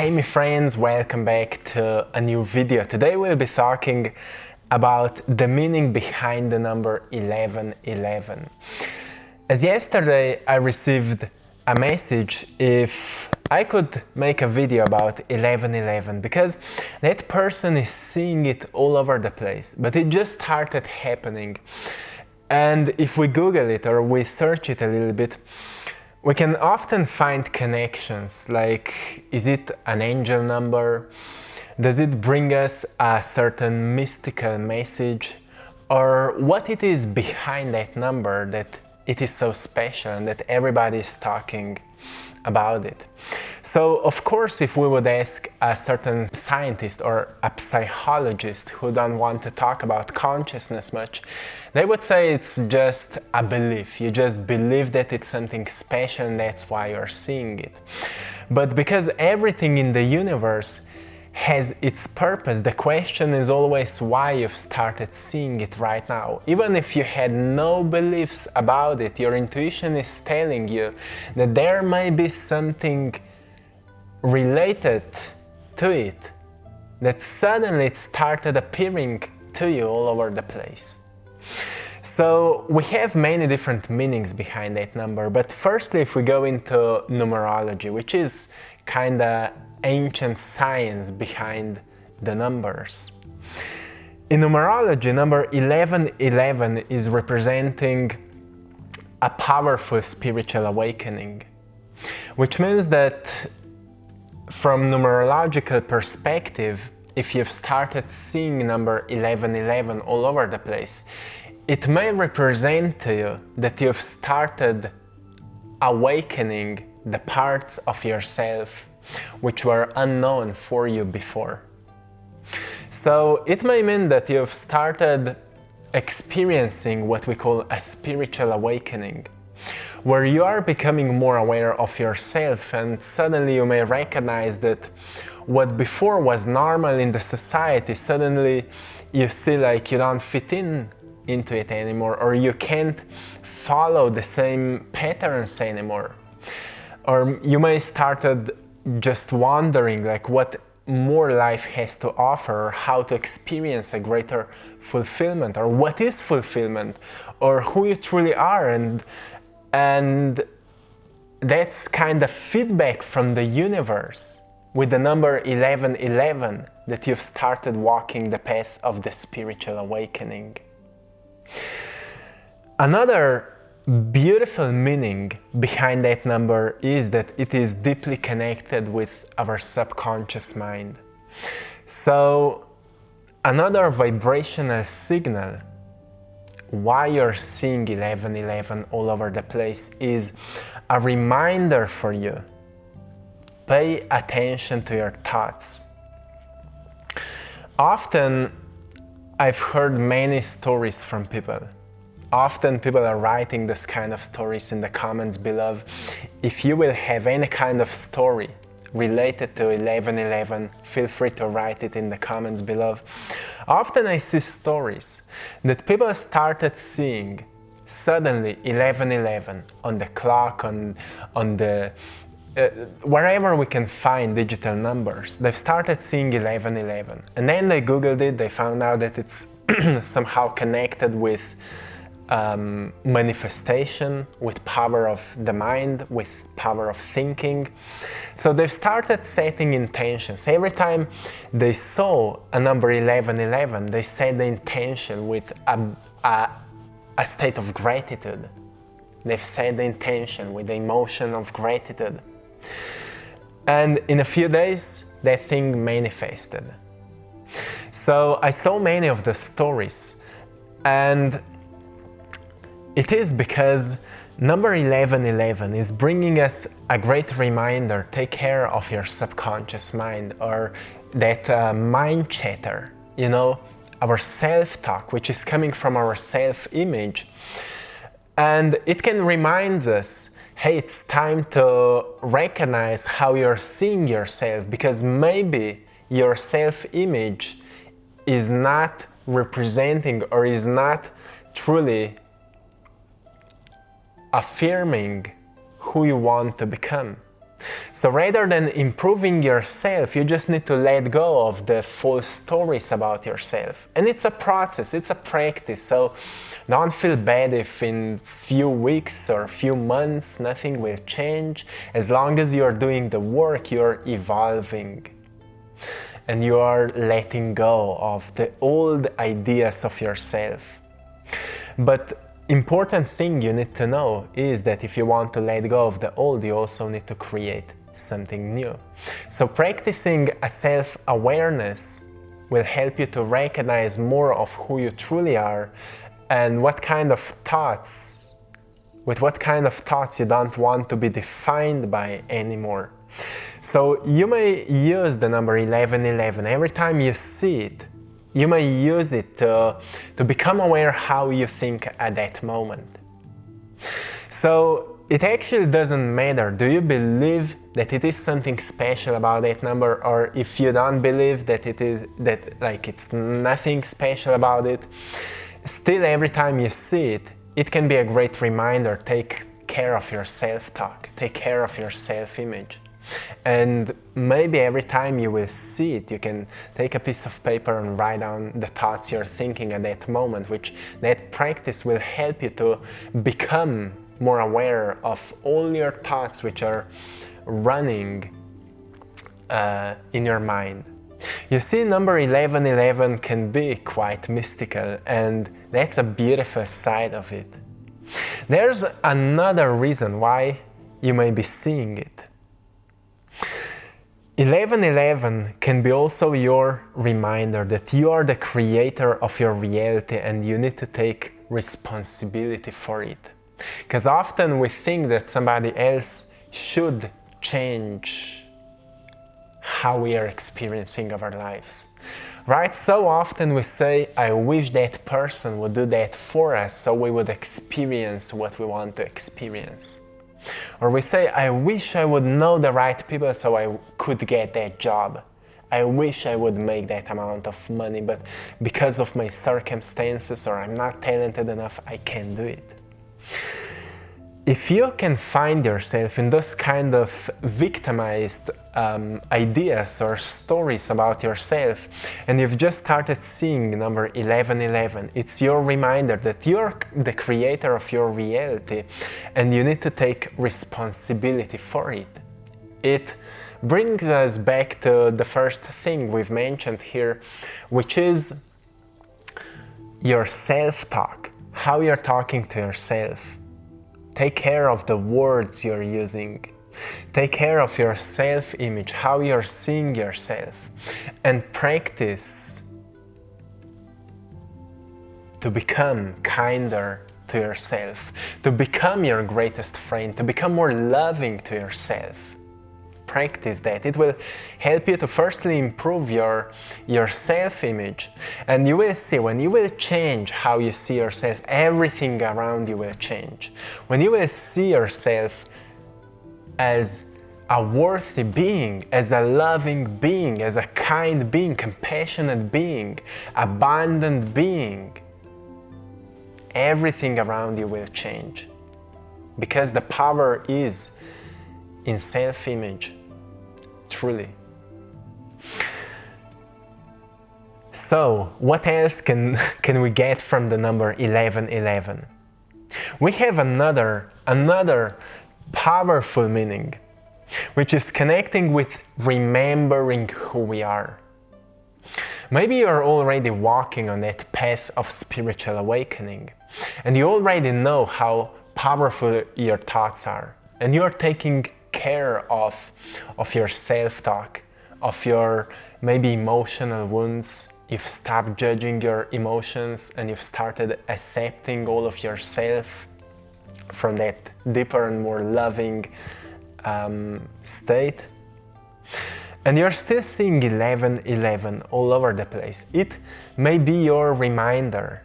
Hey my friends, welcome back to a new video. Today we'll be talking about the meaning behind the number 1111. As yesterday I received a message if I could make a video about 1111 because that person is seeing it all over the place, but it just started happening. And if we Google it or we search it a little bit, we can often find connections, like is it an angel number? Does it bring us a certain mystical message? Or what it is behind that number that it is so special and that everybody is talking about it? So of course, if we would ask a certain scientist or a psychologist who don't want to talk about consciousness much, they would say it's just a belief. You just believe that it's something special and that's why you're seeing it. But because everything in the universe has its purpose, the question is always why you've started seeing it right now. Even if you had no beliefs about it, your intuition is telling you that there may be something related to it, that suddenly it started appearing to you all over the place. So we have many different meanings behind that number, but firstly, if we go into numerology, which is kind of ancient science behind the numbers. In numerology, number 1111 is representing a powerful spiritual awakening, which means that from numerological perspective, if you've started seeing number 1111 all over the place, it may represent to you that you've started awakening the parts of yourself which were unknown for you before. So it may mean that you've started experiencing what we call a spiritual awakening, where you are becoming more aware of yourself and suddenly you may recognize that what before was normal in the society, suddenly you see like you don't fit into it anymore, or you can't follow the same patterns anymore. Or you may started just wondering like what more life has to offer, or how to experience a greater fulfillment, or what is fulfillment, or who you truly are. And that's kind of feedback from the universe with the number 1111 that you've started walking the path of the spiritual awakening. Another beautiful meaning behind that number is that it is deeply connected with our subconscious mind. So another vibrational signal why you're seeing 1111 all over the place is a reminder for you. Pay attention to your thoughts. Often I've heard many stories from people. Often people are writing this kind of stories in the comments below. If you will have any kind of story related to 1111, feel free to write it in the comments below. Often I see stories that people started seeing suddenly 1111 on the clock, on the wherever we can find digital numbers. They've started seeing 1111, and then they googled it. They found out that it's somehow connected with manifestation, with power of the mind, with power of thinking. So they've started setting intentions. Every time they saw a number 1111, they set the intention with a state of gratitude. They've set the intention with the emotion of gratitude. And in a few days, that thing manifested. So I saw many of the stories, and it is because number 1111 is bringing us a great reminder. Take care of your subconscious mind, or that mind chatter, our self-talk, which is coming from our self-image. And it can remind us, hey, it's time to recognize how you're seeing yourself, because maybe your self-image is not representing or is not truly affirming who you want to become. So rather than improving yourself, you just need to let go of the false stories about yourself. And it's a process, it's a practice. So don't feel bad if in few weeks or few months nothing will change. As long as you're doing the work, you're evolving. And you are letting go of the old ideas of yourself. But important thing you need to know is that if you want to let go of the old, you also need to create something new. So practicing a self-awareness will help you to recognize more of who you truly are and what kind of thoughts, with what kind of thoughts you don't want to be defined by anymore. So you may use the number 1111 every time you see it. You may use it to become aware how you think at that moment. So it actually doesn't matter. Do you believe that it is something special about that number, or if you don't believe that it's nothing special about it, still every time you see it, it can be a great reminder. Take care of your self-talk. Take care of your self-image. And maybe every time you will see it, you can take a piece of paper and write down the thoughts you're thinking at that moment, which that practice will help you to become more aware of all your thoughts which are running in your mind. You see, number 1111 can be quite mystical, and that's a beautiful side of it. There's another reason why you may be seeing it. 1111 can be also your reminder that you are the creator of your reality and you need to take responsibility for it. Because often we think that somebody else should change how we are experiencing our lives. Right? So often we say, I wish that person would do that for us so we would experience what we want to experience. Or we say, I wish I would know the right people so I could get that job. I wish I would make that amount of money, but because of my circumstances or I'm not talented enough, I can't do it. If you can find yourself in those kind of victimized ideas or stories about yourself, and you've just started seeing number 1111, it's your reminder that you're the creator of your reality and you need to take responsibility for it. It brings us back to the first thing we've mentioned here, which is your self-talk, how you're talking to yourself. Take care of the words you're using. Take care of your self-image, how you're seeing yourself, and practice to become kinder to yourself, to become your greatest friend, to become more loving to yourself. Practice that. It will help you to firstly improve your self-image, and you will see when you will change how you see yourself, everything around you will change. When you will see yourself as a worthy being, as a loving being, as a kind being, compassionate being, abundant being, everything around you will change, because the power is in self-image. Truly. So, what else can we get from the number 1111? We have another powerful meaning, which is connecting with remembering who we are. Maybe you're already walking on that path of spiritual awakening, and you already know how powerful your thoughts are, and you're taking care of your self-talk, of your maybe emotional wounds. You've stopped judging your emotions and you've started accepting all of yourself from that deeper and more loving state. And you're still seeing 1111 all over the place. It may be your reminder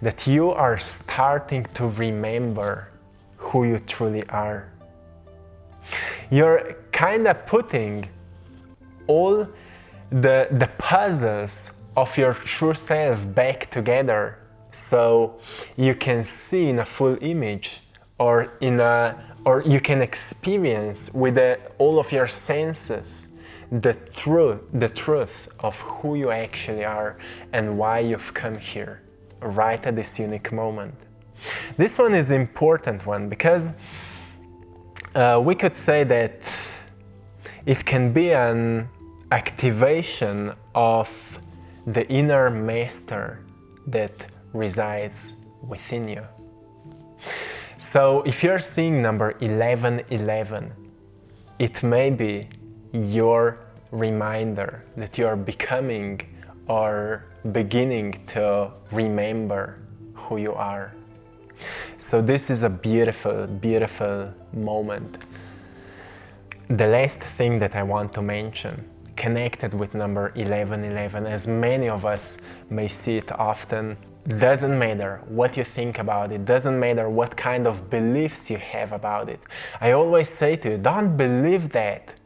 that you are starting to remember who you truly are. You're kind of putting all the puzzles of your true self back together so you can see in a full image or you can experience with all of your senses the truth of who you actually are and why you've come here right at this unique moment. This one is important one because we could say that it can be an activation of the inner master that resides within you. So if you're seeing number 1111, it may be your reminder that you are becoming or beginning to remember who you are. So this is a beautiful, beautiful moment. The last thing that I want to mention, connected with number 1111, as many of us may see it often, doesn't matter what you think about it, doesn't matter what kind of beliefs you have about it. I always say to you, don't believe that.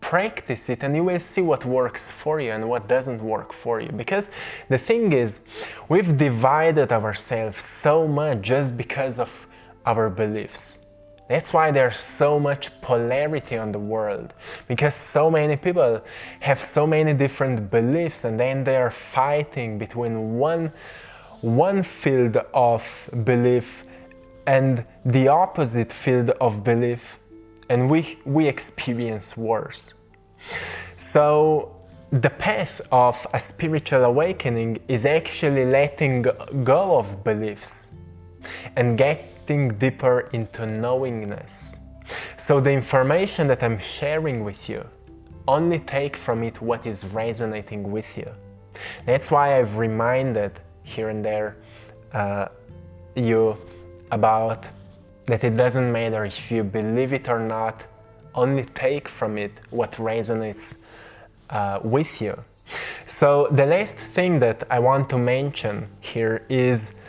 Practice it and you will see what works for you and what doesn't work for you. Because the thing is, we've divided ourselves so much just because of our beliefs. That's why there's so much polarity on the world, because so many people have so many different beliefs and then they are fighting between one field of belief and the opposite field of belief, and we experience wars. So the path of a spiritual awakening is actually letting go of beliefs and getting deeper into knowingness. So the information that I'm sharing with you, only take from it what is resonating with you. That's why I've reminded here and there you about that it doesn't matter if you believe it or not, only take from it what resonates with you. So the last thing that I want to mention here is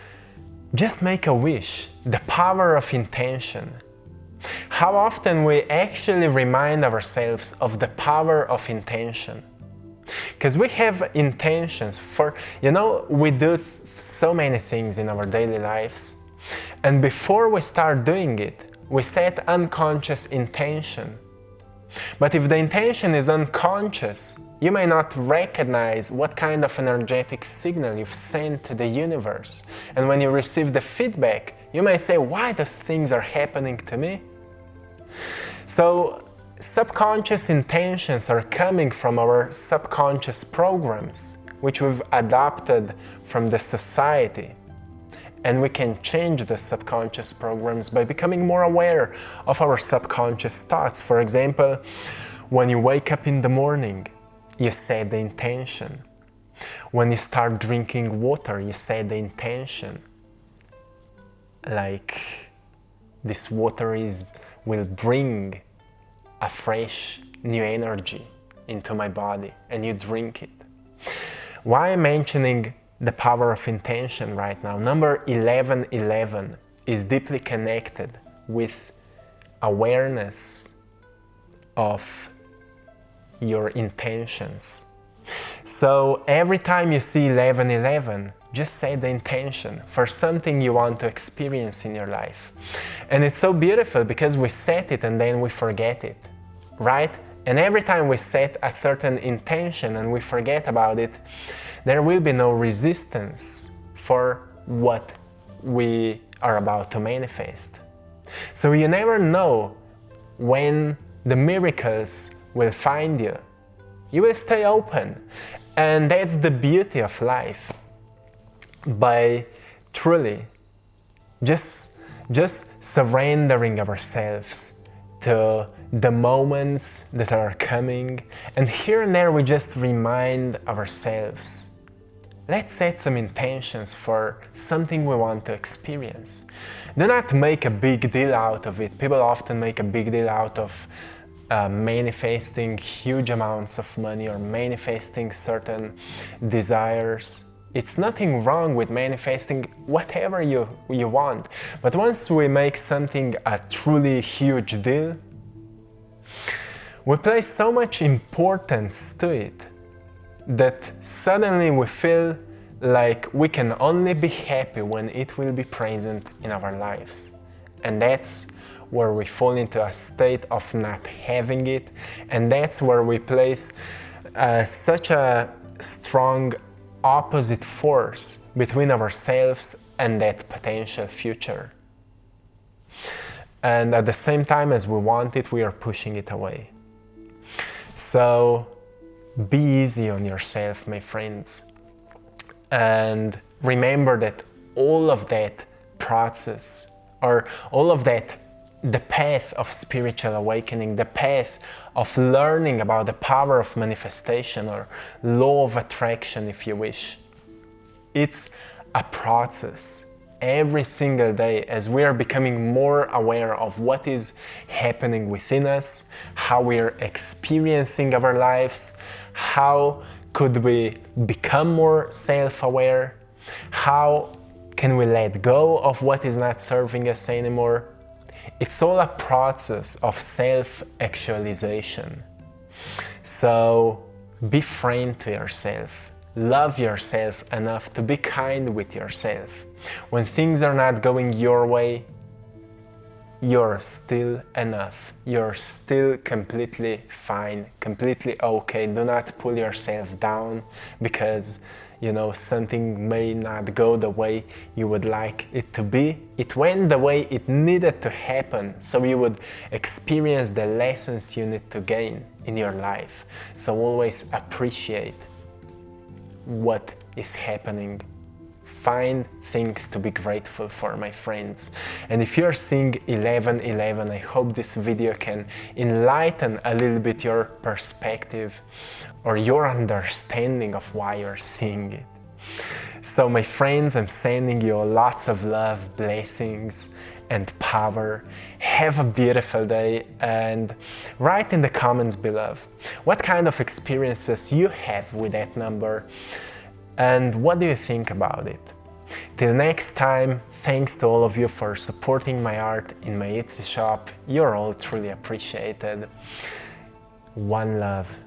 just make a wish, the power of intention. How often we actually remind ourselves of the power of intention. Because we have intentions for, we do so many things in our daily lives. And before we start doing it, we set unconscious intention. But if the intention is unconscious, you may not recognize what kind of energetic signal you've sent to the universe. And when you receive the feedback, you may say, why those things are happening to me? So subconscious intentions are coming from our subconscious programs, which we've adopted from the society. And we can change the subconscious programs by becoming more aware of our subconscious thoughts. For example, when you wake up in the morning, you set the intention. When you start drinking water, you set the intention. Like, this water will bring a fresh new energy into my body, and you drink it. Why I'm mentioning the power of intention right now? Number 1111 is deeply connected with awareness of your intentions. So every time you see 1111, just say the intention for something you want to experience in your life. And it's so beautiful because we set it and then we forget it, right? And every time we set a certain intention and we forget about it, there will be no resistance for what we are about to manifest. So you never know when the miracles will find you. You will stay open. And that's the beauty of life. By truly just surrendering ourselves to the moments that are coming, and here and there we just remind ourselves, let's set some intentions for something we want to experience. Do not make a big deal out of it. People often make a big deal out of manifesting huge amounts of money or manifesting certain desires. It's nothing wrong with manifesting whatever you want, but once we make something a truly huge deal, we place so much importance to it that suddenly we feel like we can only be happy when it will be present in our lives. And that's where we fall into a state of not having it, and that's where we place such a strong opposite force between ourselves and that potential future. And at the same time as we want it, we are pushing it away. So be easy on yourself, my friends, and remember that all of that process, or all of that, the path of spiritual awakening, the path of learning about the power of manifestation, or law of attraction if you wish, it's a process. Every single day, as we are becoming more aware of what is happening within us, how we are experiencing our lives, how could we become more self-aware, how can we let go of what is not serving us anymore. It's all a process of self-actualization. So be friend to yourself, love yourself enough to be kind with yourself. When things are not going your way, you're still enough. You're still completely fine, completely okay. Do not pull yourself down because, something may not go the way you would like it to be. It went the way it needed to happen, so you would experience the lessons you need to gain in your life. So always appreciate what is happening. Find things to be grateful for, my friends. And if you're seeing 1111, I hope this video can enlighten a little bit your perspective or your understanding of why you're seeing it. So my friends, I'm sending you lots of love, blessings, and power. Have a beautiful day, and write in the comments below what kind of experiences you have with that number. And what do you think about it? Till next time, thanks to all of you for supporting my art in my Etsy shop. You're all truly appreciated. One love.